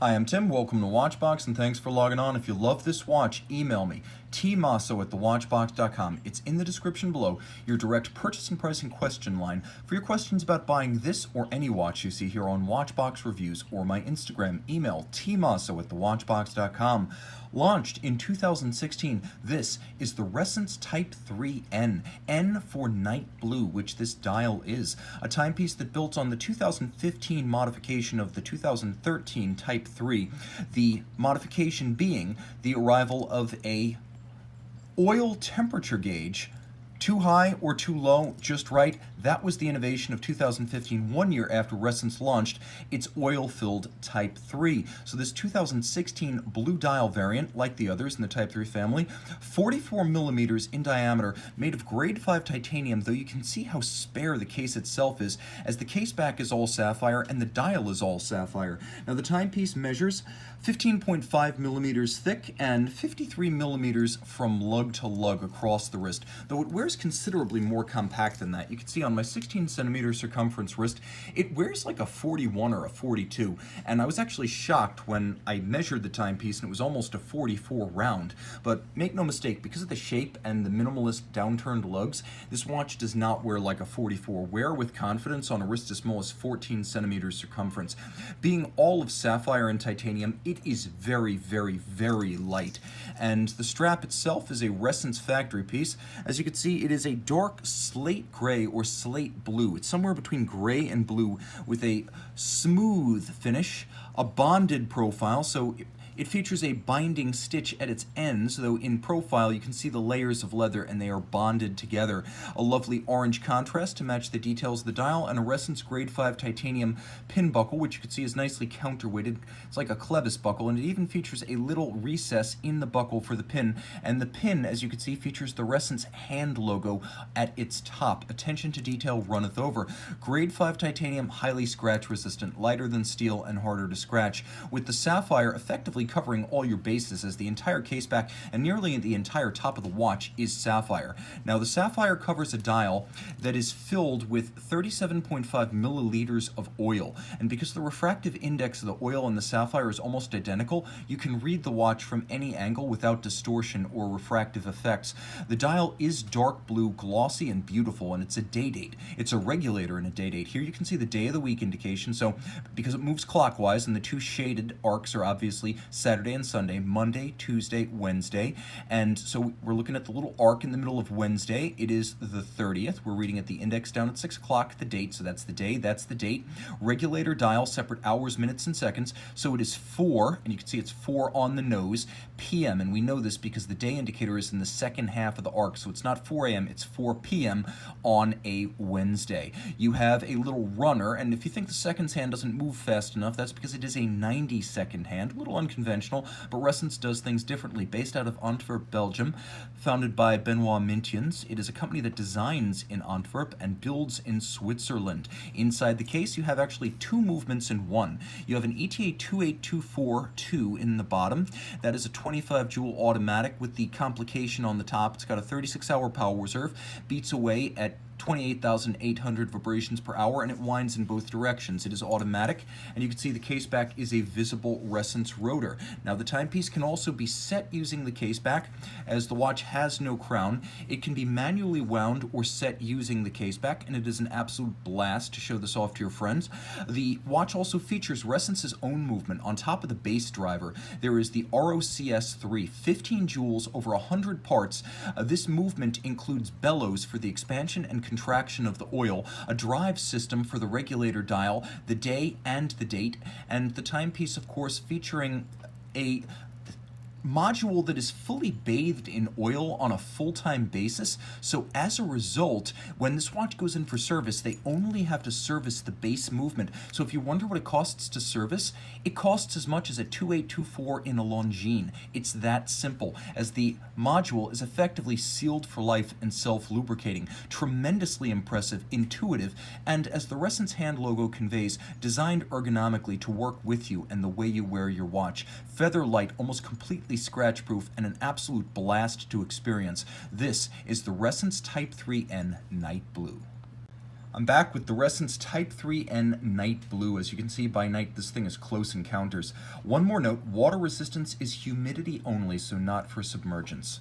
Hi, I'm Tim. Welcome to Watchbox, and thanks for logging on. If you love this watch, email me, tmosso@thewatchbox.com. It's in the description below, your direct purchase and pricing question line for your questions about buying this or any watch you see here on Watchbox Reviews, or my Instagram, email tmosso@thewatchbox.com. Launched in 2016, this is the Ressence Type 3N, N for Night Blue, which this dial is. A timepiece that built on the 2015 modification of the 2013 Type 3, the modification being the arrival of a oil temperature gauge. Too high or too low, just right. That was the innovation of 2015, 1 year after Ressence launched its oil-filled Type 3. So this 2016 blue dial variant, like the others in the Type 3 family, 44 millimeters in diameter, made of grade 5 titanium, though you can see how spare the case itself is, as the case back is all sapphire and the dial is all sapphire. Now the timepiece measures 15.5 millimeters thick and 53 millimeters from lug to lug across the wrist, though it wears considerably more compact than that. You can see on my 16 centimeter circumference wrist, it wears like a 41 or a 42, and I was actually shocked when I measured the timepiece and it was almost a 44 round. But make no mistake, because of the shape and the minimalist downturned lugs, this watch does not wear like a 44. Wear with confidence on a wrist as small as 14 centimeters circumference. Being all of sapphire and titanium, it is very, very, very light. And the strap itself is a Ressence factory piece. As you can see, it is a dark slate gray or slate blue. It's somewhere between gray and blue with a smooth finish, a bonded profile, so it features a binding stitch at its ends, though in profile you can see the layers of leather and they are bonded together. A lovely orange contrast to match the details of the dial, and a Ressence grade 5 titanium pin buckle, which you can see is nicely counterweighted. It's like a clevis buckle, and it even features a little recess in the buckle for the pin, and the pin, as you can see, features the Ressence hand logo at its top. Attention to detail runneth over. Grade 5 titanium, highly scratch resistant, lighter than steel and harder to scratch, with the sapphire effectively covering all your bases, as the entire caseback and nearly the entire top of the watch is sapphire. Now the sapphire covers a dial that is filled with 37.5 milliliters of oil, and because the refractive index of the oil and the sapphire is almost identical, you can read the watch from any angle without distortion or refractive effects. The dial is dark blue, glossy and beautiful, and it's a day date. It's a regulator and a day date. Here you can see the day of the week indication, so because it moves clockwise, and the two shaded arcs are obviously Saturday and Sunday, Monday, Tuesday, Wednesday, and so we're looking at the little arc in the middle of Wednesday. It is the 30th. We're reading at the index down at 6 o'clock, the date, so that's the day, that's the date. Regulator dial, separate hours, minutes, and seconds, so it is 4, and you can see it's 4 on the nose, p.m., and we know this because the day indicator is in the second half of the arc, so it's not 4 a.m., it's 4 p.m. on a Wednesday. You have a little runner, and if you think the seconds hand doesn't move fast enough, that's because it is a 90-second hand, a little unconventional, but Ressence does things differently. Based out of Antwerp, Belgium, founded by Benoit Mintians, it is a company that designs in Antwerp and builds in Switzerland. Inside the case, you have actually two movements in one. You have an ETA 28242 in the bottom. That is a 25 joule automatic with the complication on the top. It's got a 36-hour power reserve, beats away at 28,800 vibrations per hour, and it winds in both directions. It is automatic, and you can see the caseback is a visible Ressence rotor. Now the timepiece can also be set using the caseback, as the watch has no crown. It can be manually wound or set using the caseback, and it is an absolute blast to show this off to your friends. The watch also features Ressence's own movement. On top of the base driver, there is the ROCS3, 15 joules over 100 parts. This movement includes bellows for the expansion and contraction of the oil, a drive system for the regulator dial, the day and the date, and the timepiece, of course, featuring a module that is fully bathed in oil on a full-time basis. So as a result, when this watch goes in for service, they only have to service the base movement. So if you wonder what it costs to service, it costs as much as a 2824 in a Longines. It's that simple, as the module is effectively sealed for life and self-lubricating. Tremendously impressive, intuitive, and as the Ressence hand logo conveys, designed ergonomically to work with you and the way you wear your watch. Feather light, almost completely scratch-proof, and an absolute blast to experience. This is the Ressence Type 3N Night Blue. I'm back with the Ressence Type 3N Night Blue. As you can see, by night this thing is close encounters. One more note, water resistance is humidity only, so not for submergence.